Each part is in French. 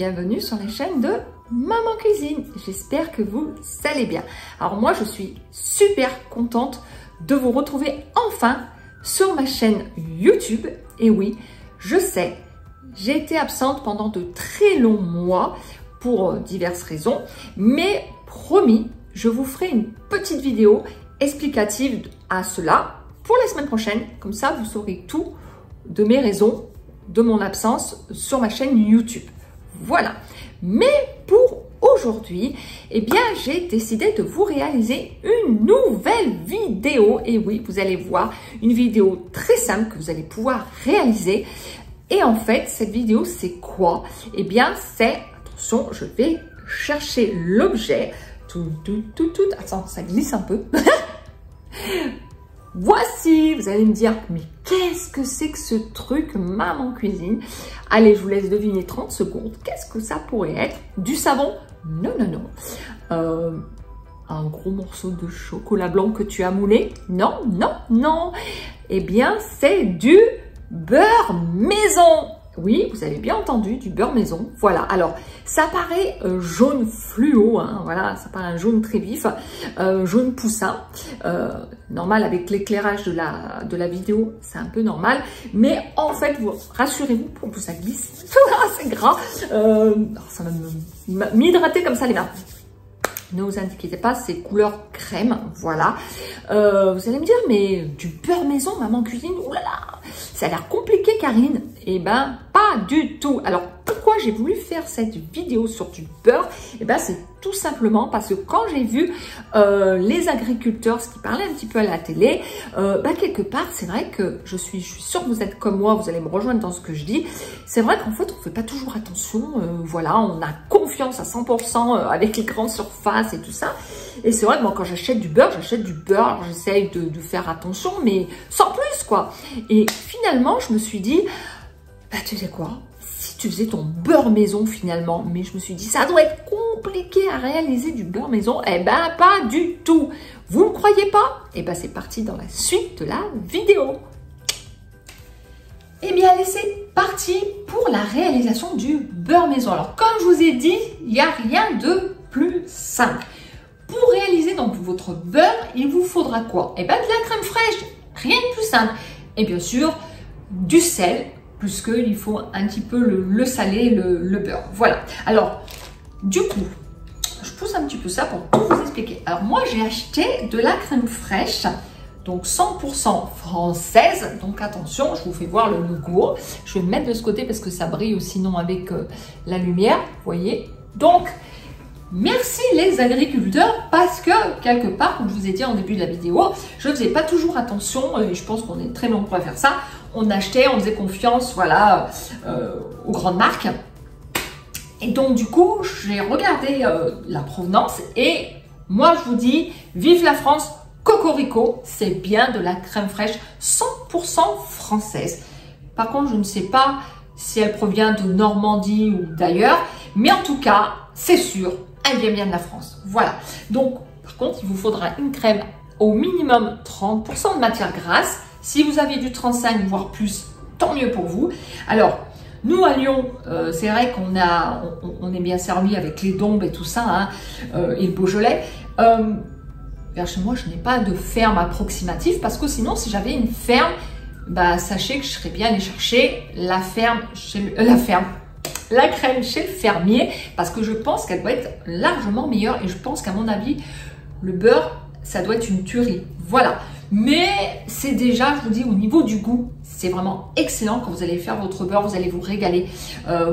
bienvenue sur la chaîne de Maman Cuisine. J'espère que vous allez bien. Alors moi, je suis super contente de vous retrouver enfin sur ma chaîne YouTube. Et oui, je sais, j'ai été absente pendant de très longs mois pour diverses raisons, mais promis, je vous ferai une petite vidéo explicative à cela pour la semaine prochaine. Comme ça, vous saurez tout de mes raisons de mon absence sur ma chaîne YouTube. Voilà. Mais pour aujourd'hui, eh bien, j'ai décidé de vous réaliser une nouvelle vidéo. Et oui, vous allez voir une vidéo très simple que vous allez pouvoir réaliser. Et en fait, cette vidéo, c'est quoi? Eh bien, c'est, attention, je vais chercher l'objet. Attends, ça glisse un peu. Voici, vous allez me dire, mais qu'est-ce que c'est que ce truc Maman Cuisine? Allez, je vous laisse deviner 30 secondes. Qu'est-ce que ça pourrait être? Du savon? Non, non, non. Un gros morceau de chocolat blanc que tu as moulé? Non, non, non. Eh bien, c'est du beurre maison. Oui, vous avez bien entendu, du beurre maison. Voilà, alors, ça paraît jaune fluo, hein, voilà, ça paraît un jaune très vif, jaune poussin. Normal, avec l'éclairage de la vidéo, c'est un peu normal. Mais en fait, rassurez-vous, pour que ça glisse, c'est gras. Ça va m'hydrater comme ça les mains. Ne vous inquiétez pas, c'est couleur crème, voilà. Vous allez me dire, mais du beurre maison, Maman Cuisine, oulala, ça a l'air compliqué, Karine. Eh ben, pas du tout. Alors, pourquoi j'ai voulu faire cette vidéo sur du beurre? Eh ben, c'est tout simplement parce que quand j'ai vu les agriculteurs, ce qui parlait un petit peu à la télé, quelque part, c'est vrai que je suis sûre que vous êtes comme moi, vous allez me rejoindre dans ce que je dis. C'est vrai qu'en fait, on ne fait pas toujours attention. Voilà, on a confiance à 100% avec les grandes surfaces et tout ça. Et c'est vrai que moi, quand j'achète du beurre, j'essaye de faire attention, mais sans plus, quoi. Et finalement, je me suis dit, bah, tu sais quoi? Si tu faisais ton beurre maison finalement, mais je me suis dit, ça doit être compliqué à réaliser du beurre maison. Eh ben, pas du tout. Vous ne croyez pas? Eh ben, c'est parti dans la suite de la vidéo. Eh bien, allez, c'est parti pour la réalisation du beurre maison. Alors, comme je vous ai dit, il n'y a rien de plus simple. Pour réaliser donc votre beurre, il vous faudra quoi? Eh bien, de la crème fraîche. Rien de plus simple. Et bien sûr, du sel, puisqu'il faut un petit peu le saler, le beurre. Voilà. Alors, du coup, je pousse un petit peu ça pour tout vous expliquer. Alors, moi, j'ai acheté de la crème fraîche, donc 100% française. Donc, attention, je vous fais voir le logo. Je vais me mettre de ce côté parce que ça brille sinon avec la lumière. Vous voyez? Donc, merci les agriculteurs parce que quelque part, comme je vous ai dit en début de la vidéo, je ne faisais pas toujours attention et je pense qu'on est très nombreux à faire ça. On achetait, on faisait confiance, voilà, aux grandes marques. Et donc du coup, j'ai regardé la provenance et moi je vous dis, vive la France, cocorico, c'est bien de la crème fraîche 100% française. Par contre, je ne sais pas si elle provient de Normandie ou d'ailleurs, mais en tout cas, c'est sûr, elle vient bien de la France. Voilà. Donc, par contre, il vous faudra une crème au minimum 30% de matière grasse. Si vous avez du 35, voire plus, tant mieux pour vous. Alors, nous à Lyon, c'est vrai qu'on est bien servi avec les Dombes et tout ça, hein, et le Beaujolais. Vers chez moi, je n'ai pas de ferme approximative parce que sinon, si j'avais une ferme, bah, sachez que je serais bien allée chercher la crème chez le fermier parce que je pense qu'elle doit être largement meilleure et je pense qu'à mon avis, le beurre, ça doit être une tuerie. Voilà. Mais c'est déjà, je vous dis, au niveau du goût, c'est vraiment excellent quand vous allez faire votre beurre, vous allez vous régaler.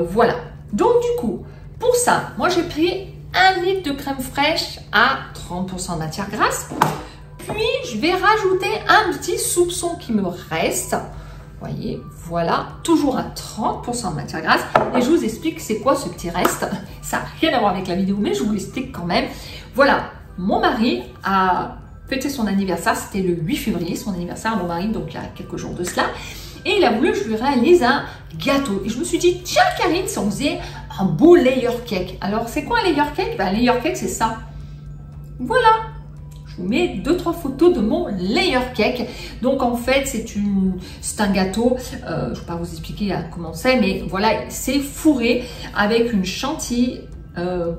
Voilà. Donc du coup, pour ça, moi j'ai pris 1 litre de crème fraîche à 30% de matière grasse. Puis je vais rajouter un petit soupçon qui me reste. Vous voyez, voilà, toujours à 30% de matière grasse. Et je vous explique c'est quoi ce petit reste. Ça n'a rien à voir avec la vidéo, mais je vous l'explique quand même. Voilà, mon mari a fêté son anniversaire, c'était le 8 février, son anniversaire à mon mari, donc il y a quelques jours de cela. Et il a voulu que je lui réalise un gâteau. Et je me suis dit, tiens Karine, si on faisait un beau layer cake. Alors, c'est quoi un layer cake? Ben, un layer cake, c'est ça. Voilà. Je vous mets 2-3 photos de mon layer cake. Donc en fait, c'est un gâteau, je ne vais pas vous expliquer comment c'est, mais voilà, c'est fourré avec une chantilly,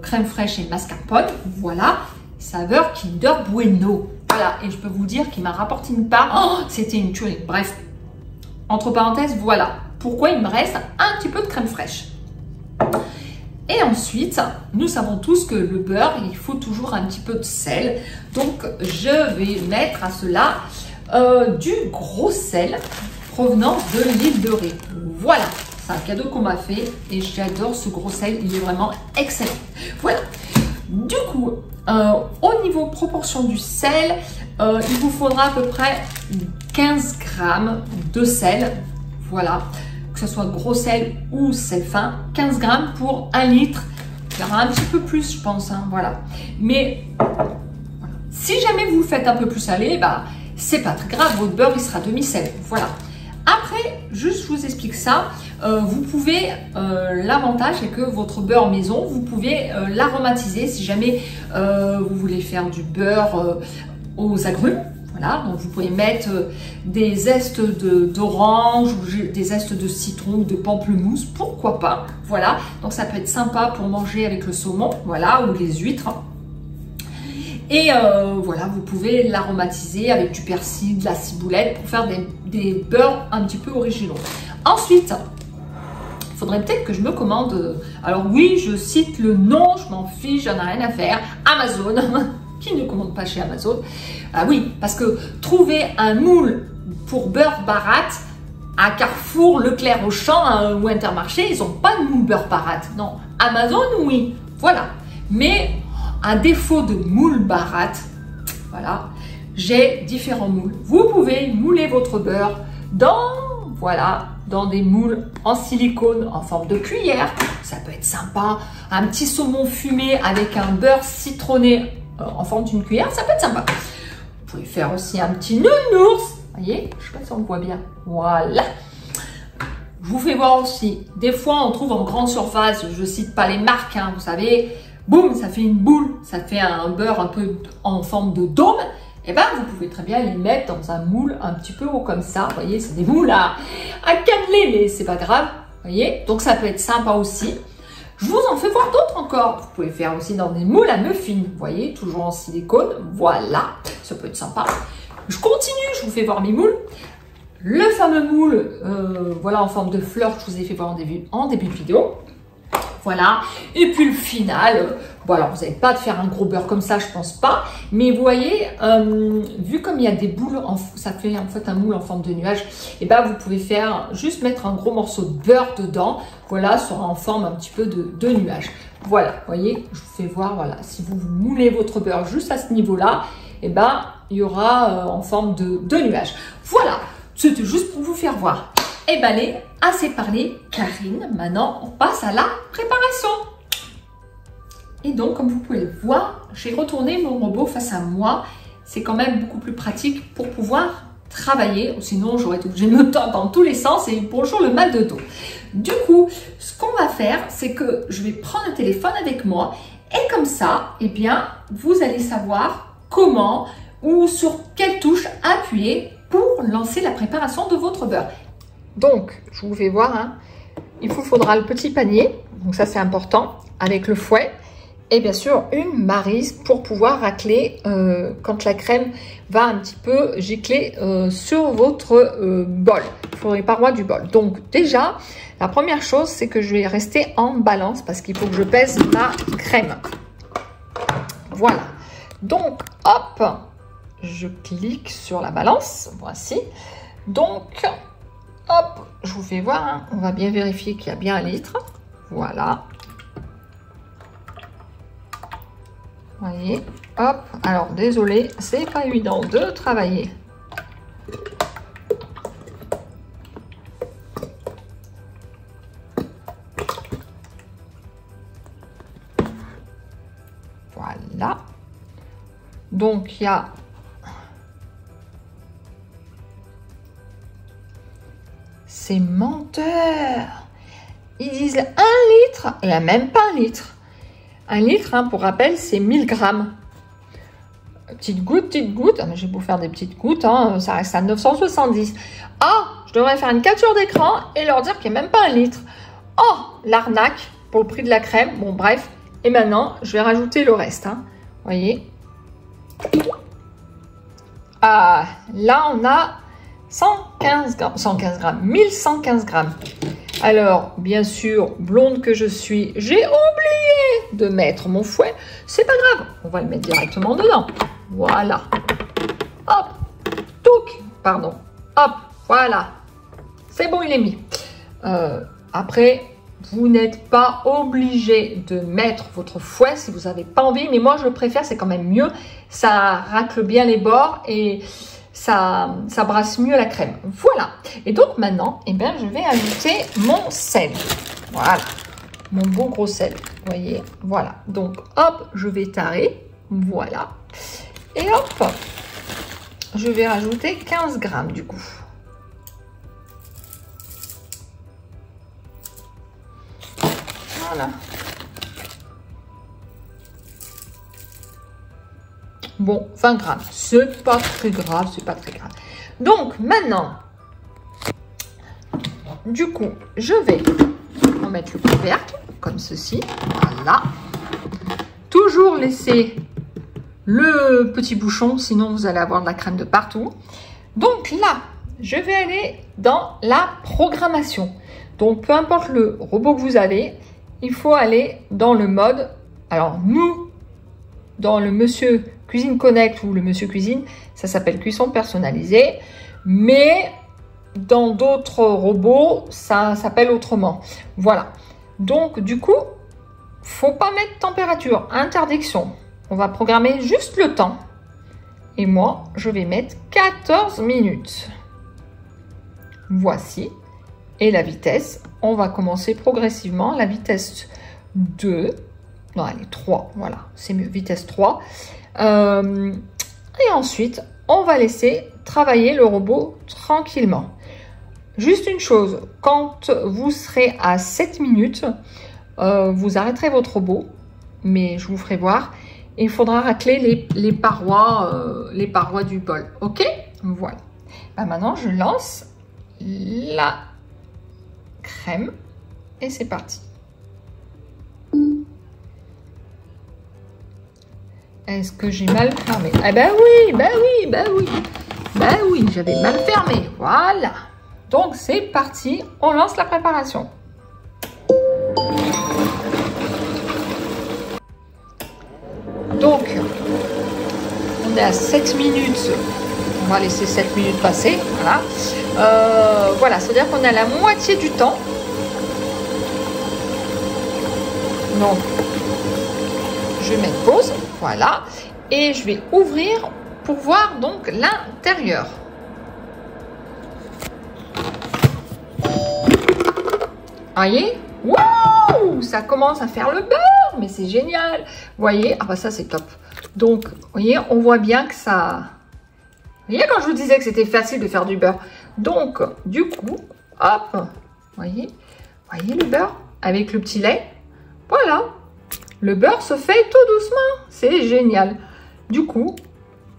crème fraîche et mascarpone. Voilà, saveur Kinder Bueno. Voilà, et je peux vous dire qu'il m'a rapporté une part, oh, c'était une tuerie. Bref, entre parenthèses, voilà pourquoi il me reste un petit peu de crème fraîche. Et ensuite, nous savons tous que le beurre, il faut toujours un petit peu de sel. Donc, je vais mettre à cela du gros sel provenant de l'île de Ré. Voilà, c'est un cadeau qu'on m'a fait et j'adore ce gros sel, il est vraiment excellent. Voilà, du coup, au niveau proportion du sel, il vous faudra à peu près 15 grammes de sel. Voilà. Que ce soit gros sel ou sel fin, 15 grammes pour 1 litre. Il y aura un petit peu plus, je pense, hein, voilà. Mais voilà. Si jamais vous le faites un peu plus salé, bah, c'est pas très grave, votre beurre il sera demi-sel. Voilà. Après, juste je vous explique ça. Vous pouvez, l'avantage c'est que votre beurre maison, vous pouvez l'aromatiser si jamais vous voulez faire du beurre aux agrumes. Voilà, donc vous pouvez mettre des zestes d'orange ou des zestes de citron ou de pamplemousse, pourquoi pas. Voilà, donc ça peut être sympa pour manger avec le saumon, voilà, ou les huîtres. Et voilà, vous pouvez l'aromatiser avec du persil, de la ciboulette pour faire des beurres un petit peu originaux. Ensuite, il faudrait peut-être que je me commande, alors oui, je cite le nom, je m'en fiche, j'en ai rien à faire, Amazon. Qui ne commande pas chez Amazon? Ah oui, parce que trouver un moule pour beurre baratte à Carrefour, Leclerc, Auchan ou Intermarché, ils n'ont pas de moule beurre baratte. Non, Amazon, oui, voilà. Mais à défaut de moule baratte, voilà, j'ai différents moules. Vous pouvez mouler votre beurre dans des moules en silicone en forme de cuillère. Ça peut être sympa. Un petit saumon fumé avec un beurre citronné en forme d'une cuillère, ça peut être sympa. Vous pouvez faire aussi un petit nounours. Vous voyez, je ne sais pas si on le voit bien. Voilà. Je vous fais voir aussi. Des fois, on trouve en grande surface, je ne cite pas les marques, hein, vous savez, boum, ça fait une boule, ça fait un beurre un peu en forme de dôme. Et bien, vous pouvez très bien les mettre dans un moule un petit peu haut comme ça. Vous voyez, c'est des moules à cannelé, mais c'est pas grave. Vous voyez, donc ça peut être sympa aussi. Je vous en fais voir d'autres encore. Vous pouvez faire aussi dans des moules à muffins. Vous voyez, toujours en silicone. Voilà, ça peut être sympa. Je continue, je vous fais voir mes moules. Le fameux moule, voilà, en forme de fleur que je vous ai fait voir en début de vidéo. Voilà, et puis le final, bon alors vous n'avez pas de faire un gros beurre comme ça, je pense pas, mais vous voyez, vu comme il y a des boules, ça fait en fait un moule en forme de nuage, et ben vous pouvez faire, juste mettre un gros morceau de beurre dedans, voilà, sera en forme un petit peu de nuage. Voilà, vous voyez, je vous fais voir, voilà, si vous moulez votre beurre juste à ce niveau-là, et ben il y aura en forme de nuage. Voilà, c'était juste pour vous faire voir. Et ben allez, assez parlé, Karine, maintenant on passe à la préparation. Et donc, comme vous pouvez le voir, j'ai retourné mon robot face à moi. C'est quand même beaucoup plus pratique pour pouvoir travailler. Sinon, j'aurais été obligée de me tordre dans tous les sens et bonjour le mal de dos. Du coup, ce qu'on va faire, c'est que je vais prendre le téléphone avec moi et comme ça, eh bien, vous allez savoir comment ou sur quelle touche appuyer pour lancer la préparation de votre beurre. Donc, je vous fais voir, hein, il vous faudra le petit panier, donc ça c'est important, avec le fouet, et bien sûr une maryse pour pouvoir racler quand la crème va un petit peu gicler sur votre bol, sur les parois du bol. Donc déjà, la première chose, c'est que je vais rester en balance parce qu'il faut que je pèse ma crème. Voilà, donc hop, je clique sur la balance, voici, donc... Hop, je vous fais voir, hein. On va bien vérifier qu'il y a bien 1 litre. Voilà. Vous voyez, hop. Alors, désolé, c'est pas évident de travailler. Voilà. Donc, il y a... C'est menteur. Ils disent 1 litre. Il n'y a même pas 1 litre. 1 litre, hein, pour rappel, c'est 1000 grammes. Petites gouttes. Ah, mais j'ai beau faire des petites gouttes, hein, ça reste à 970. Ah, je devrais faire une capture d'écran et leur dire qu'il n'y a même pas 1 litre. Oh, l'arnaque pour le prix de la crème. Bon, bref. Et maintenant, je vais rajouter le reste. Vous voyez. Ah, là, on a 115 grammes. 115 grammes. 1115 grammes. Alors, bien sûr, blonde que je suis, j'ai oublié de mettre mon fouet. C'est pas grave, on va le mettre directement dedans. Voilà. Hop. Touc. Pardon. Hop. Voilà. C'est bon, il est mis. Après, vous n'êtes pas obligé de mettre votre fouet si vous n'avez pas envie. Mais moi, je préfère, c'est quand même mieux. Ça racle bien les bords et ça brasse mieux la crème. Voilà. Et donc maintenant, eh bien, je vais ajouter mon sel. Voilà. Mon beau gros sel. Vous voyez. Voilà. Donc, hop, je vais tarer. Voilà. Et hop, je vais rajouter 15 grammes du coup. Voilà. Bon, 20 grammes, c'est pas très grave, c'est pas très grave. Donc, maintenant, du coup, je vais remettre le couvercle, comme ceci. Voilà. Toujours laisser le petit bouchon, sinon vous allez avoir de la crème de partout. Donc là, je vais aller dans la programmation. Donc, peu importe le robot que vous avez, il faut aller dans le mode. Alors, nous, dans le Monsieur Cuisine Connect ou le Monsieur Cuisine, ça s'appelle cuisson personnalisée. Mais dans d'autres robots, ça s'appelle autrement. Voilà. Donc, du coup, faut pas mettre température. Interdiction. On va programmer juste le temps. Et moi, je vais mettre 14 minutes. Voici. Et la vitesse, on va commencer progressivement. La vitesse 2. Non, allez, 3. Voilà, c'est mieux. Vitesse 3. Et ensuite, on va laisser travailler le robot tranquillement. Juste une chose, quand vous serez à 7 minutes, vous arrêterez votre robot. Mais je vous ferai voir. Et il faudra racler les parois du bol. OK? Voilà. Ben maintenant, je lance la crème. Et c'est parti. Est-ce que j'ai mal fermé? Eh ben oui, ben oui, ben oui. Ben oui, j'avais mal fermé. Voilà. Donc, c'est parti. On lance la préparation. Donc, on est à 7 minutes. On va laisser 7 minutes passer. Voilà. Voilà, c'est-à-dire qu'on est à la moitié du temps. Donc, je vais mettre pause. Voilà. Et je vais ouvrir pour voir donc l'intérieur. Voyez? Waouh! Ça commence à faire le beurre, mais c'est génial. Vous voyez? Ah bah ça c'est top. Donc, vous voyez, on voit bien que ça... Vous voyez quand je vous disais que c'était facile de faire du beurre. Donc, du coup, hop, voyez le beurre avec le petit lait. Voilà. Le beurre se fait tout doucement. C'est génial. Du coup,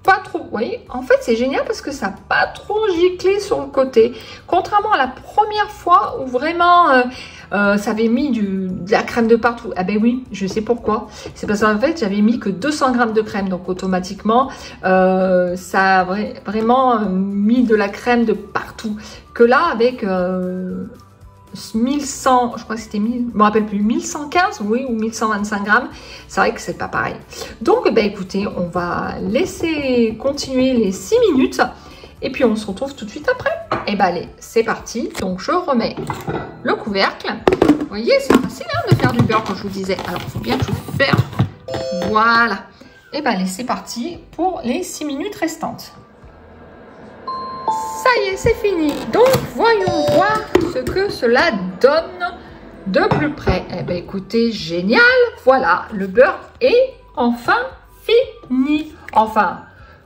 pas trop. Vous voyez, en fait, c'est génial parce que ça n'a pas trop giclé sur le côté. Contrairement à la première fois où vraiment ça avait mis de la crème de partout. Ah ben oui, je sais pourquoi. C'est parce qu'en fait, j'avais mis que 200 grammes de crème. Donc, automatiquement, ça a vraiment mis de la crème de partout. Que là, avec 1100, je crois que c'était 1000, je me rappelle plus, 1115, oui, ou 1125 grammes, c'est vrai que c'est pas pareil. Donc, ben écoutez, on va laisser continuer les 6 minutes et puis on se retrouve tout de suite après. Et ben allez, c'est parti. Donc, je remets le couvercle. Vous voyez, c'est facile hein, de faire du beurre, comme je vous disais. Alors, il faut bien que je ferme. Voilà. Et ben allez, c'est parti pour les 6 minutes restantes. Ça y est, c'est fini. Donc, voyons voir ce que cela donne de plus près. Eh bien, écoutez, génial. Voilà, le beurre est enfin fini. Enfin,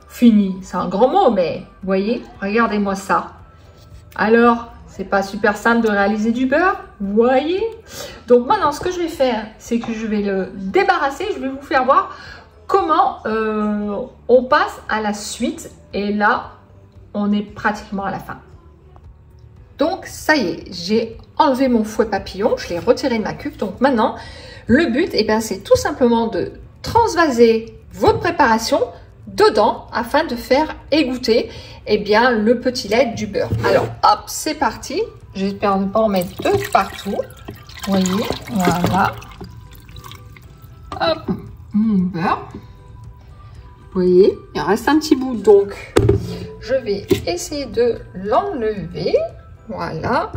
fini, c'est un grand mot, mais vous voyez, regardez-moi ça. Alors, c'est pas super simple de réaliser du beurre, vous voyez? Donc, maintenant, ce que je vais faire, c'est que je vais le débarrasser. Je vais vous faire voir comment on passe à la suite? Et là, on est pratiquement à la fin. Donc, ça y est, j'ai enlevé mon fouet papillon, je l'ai retiré de ma cuve. Donc maintenant, le but, eh bien, c'est tout simplement de transvaser votre préparation dedans afin de faire égoutter eh bien, le petit lait du beurre. Alors, hop, c'est parti. J'espère ne pas en mettre de partout. Vous voyez, voilà. Hop, mon beurre. Vous voyez, il reste un petit bout, donc je vais essayer de l'enlever. Voilà.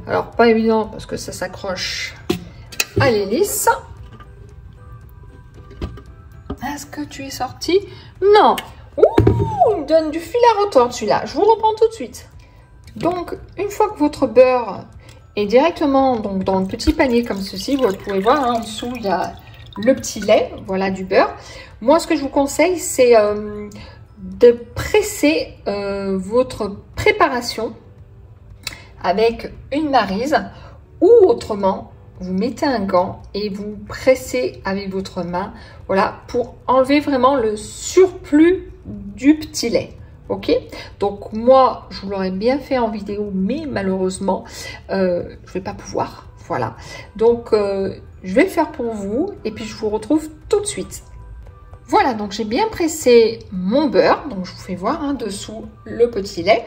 Alors, pas évident parce que ça s'accroche à l'hélice. Est-ce que tu es sorti? Non. Ouh, il me donne du fil à retordre celui-là. Je vous reprends tout de suite. Donc, une fois que votre beurre est directement donc, dans le petit panier comme ceci, vous pouvez voir, hein, en dessous, il y a le petit lait, voilà, du beurre. Moi, ce que je vous conseille, c'est de presser votre préparation avec une maryse ou autrement, vous mettez un gant et vous pressez avec votre main, voilà, pour enlever vraiment le surplus du petit lait. Ok, donc moi, je vous l'aurais bien fait en vidéo, mais malheureusement, je vais pas pouvoir. Voilà, donc je vais le faire pour vous et puis je vous retrouve tout de suite. Voilà, donc j'ai bien pressé mon beurre, donc je vous fais voir hein, dessous le petit lait.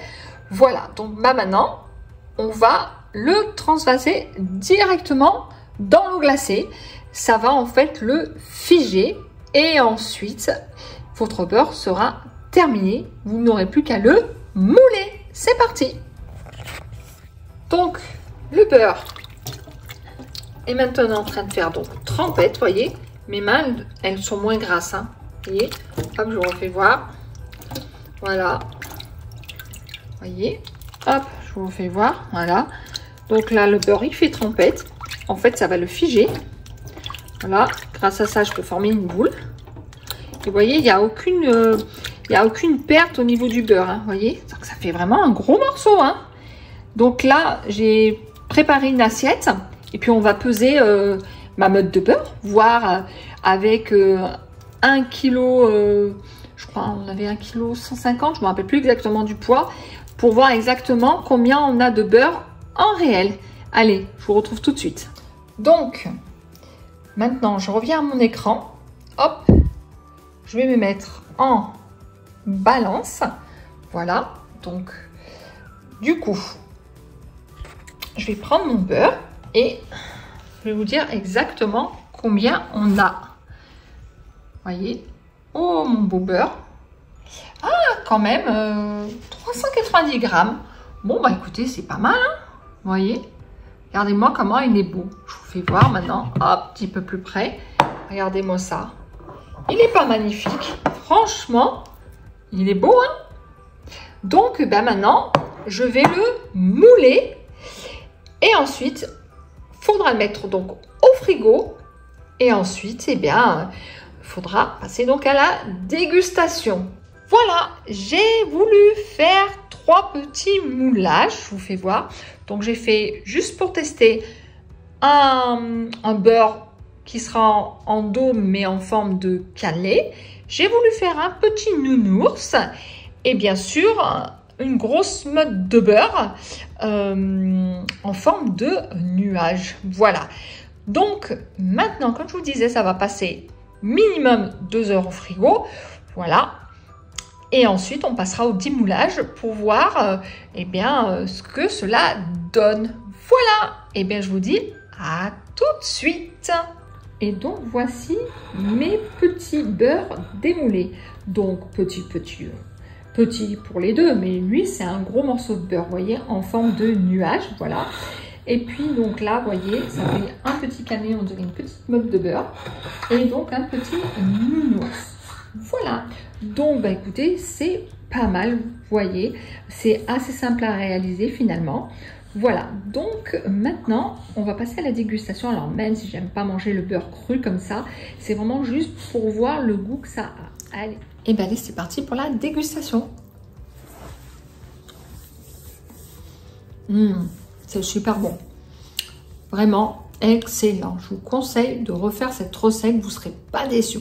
Voilà, donc bah, maintenant, on va le transvaser directement dans l'eau glacée. Ça va en fait le figer et ensuite, votre beurre sera terminé. Vous n'aurez plus qu'à le mouler. C'est parti. Donc, le beurre est maintenant en train de faire donc trempette, voyez. Mes mains, elles sont moins grasses, hein. Vous voyez, hop, je vous refais voir. Voilà. Voyez, hop, je vous refais voir. Voilà. Donc là, le beurre, il fait trempette. En fait, ça va le figer. Voilà. Grâce à ça, je peux former une boule. Et vous voyez, il n'y a aucune perte au niveau du beurre. Hein, vous voyez, donc ça fait vraiment un gros morceau. Hein. Donc là, j'ai préparé une assiette. Et puis, on va peser ma meute de beurre. Voir avec 1 kg, je crois, on avait 1 kg 150. Je ne me rappelle plus exactement du poids. Pour voir exactement combien on a de beurre en réel. Allez, je vous retrouve tout de suite. Donc, maintenant, je reviens à mon écran. Hop, je vais me mettre en balance. Voilà, donc, du coup, je vais prendre mon beurre et je vais vous dire exactement combien on a. Voyez, oh, mon beau beurre. Ah, quand même, 390 grammes. Bon, bah écoutez, c'est pas mal, hein. Vous voyez, regardez-moi comment il est beau. Je vous fais voir maintenant, un petit peu plus près. Regardez-moi ça. Il n'est pas magnifique. Franchement, il est beau, hein. Donc, ben maintenant, je vais le mouler. Et ensuite, il faudra le mettre donc au frigo. Et ensuite, eh bien, il faudra passer donc à la dégustation. Voilà, j'ai voulu faire 3 petits moulages, je vous fais voir. Donc j'ai fait, juste pour tester, un beurre qui sera en dôme mais en forme de cannelé. J'ai voulu faire un petit nounours et bien sûr une grosse meute de beurre en forme de nuage. Voilà, donc maintenant, comme je vous disais, ça va passer minimum 2 heures au frigo. Voilà. Et ensuite, on passera au démoulage pour voir eh bien, ce que cela donne. Voilà. Et bien, je vous dis à tout de suite. Et donc, voici mes petits beurres démoulés. Donc, petit pour les deux. Mais lui, c'est un gros morceau de beurre, vous voyez, en forme de nuage. Voilà. Et puis, donc là, vous voyez, ça fait un petit cannelé, on dirait une petite meute de beurre. Et donc, un petit nounours. Voilà, donc bah écoutez, c'est pas mal, vous voyez, c'est assez simple à réaliser finalement. Voilà, donc maintenant, on va passer à la dégustation. Alors même si j'aime pas manger le beurre cru comme ça, c'est vraiment juste pour voir le goût que ça a. Allez, et bien allez, c'est parti pour la dégustation. C'est super bon, vraiment excellent. Je vous conseille de refaire cette recette, vous ne serez pas déçus.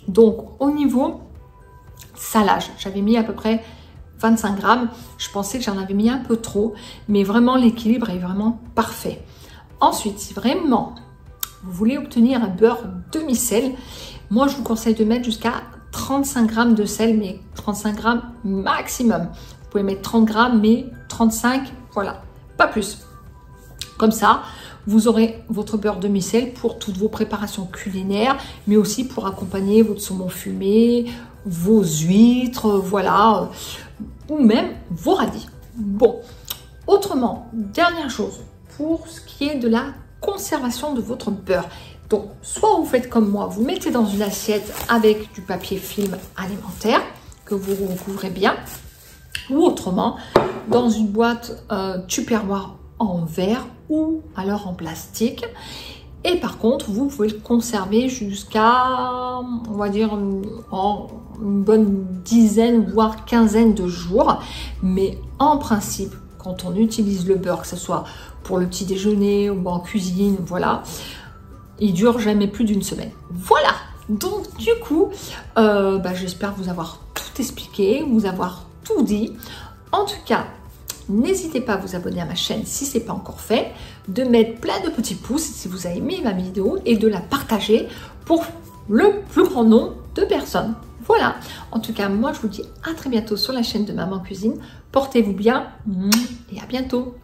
Donc, au niveau salage, j'avais mis à peu près 25 grammes. Je pensais que j'en avais mis un peu trop, mais vraiment l'équilibre est vraiment parfait. Ensuite, si vraiment vous voulez obtenir un beurre demi-sel, moi je vous conseille de mettre jusqu'à 35 grammes de sel, mais 35 grammes maximum. Vous pouvez mettre 30 grammes, mais 35, voilà, pas plus. Comme ça, vous aurez votre beurre demi-sel pour toutes vos préparations culinaires, mais aussi pour accompagner votre saumon fumé, vos huîtres, voilà, ou même vos radis. Bon, autrement, dernière chose, pour ce qui est de la conservation de votre beurre. Donc, soit vous faites comme moi, vous mettez dans une assiette avec du papier film alimentaire que vous recouvrez bien, ou autrement, dans une boîte Tupperware en verre ou alors en plastique. Et par contre, vous pouvez le conserver jusqu'à, on va dire, en une bonne dizaine, voire quinzaine de jours. Mais en principe, quand on utilise le beurre, que ce soit pour le petit déjeuner ou en cuisine, voilà, il dure jamais plus d'une semaine. Voilà, donc du coup, j'espère vous avoir tout expliqué, vous avoir tout dit. En tout cas, n'hésitez pas à vous abonner à ma chaîne si ce n'est pas encore fait, de mettre plein de petits pouces si vous avez aimé ma vidéo et de la partager pour le plus grand nombre de personnes. Voilà, en tout cas, moi je vous dis à très bientôt sur la chaîne de Maman Cuisine. Portez-vous bien et à bientôt.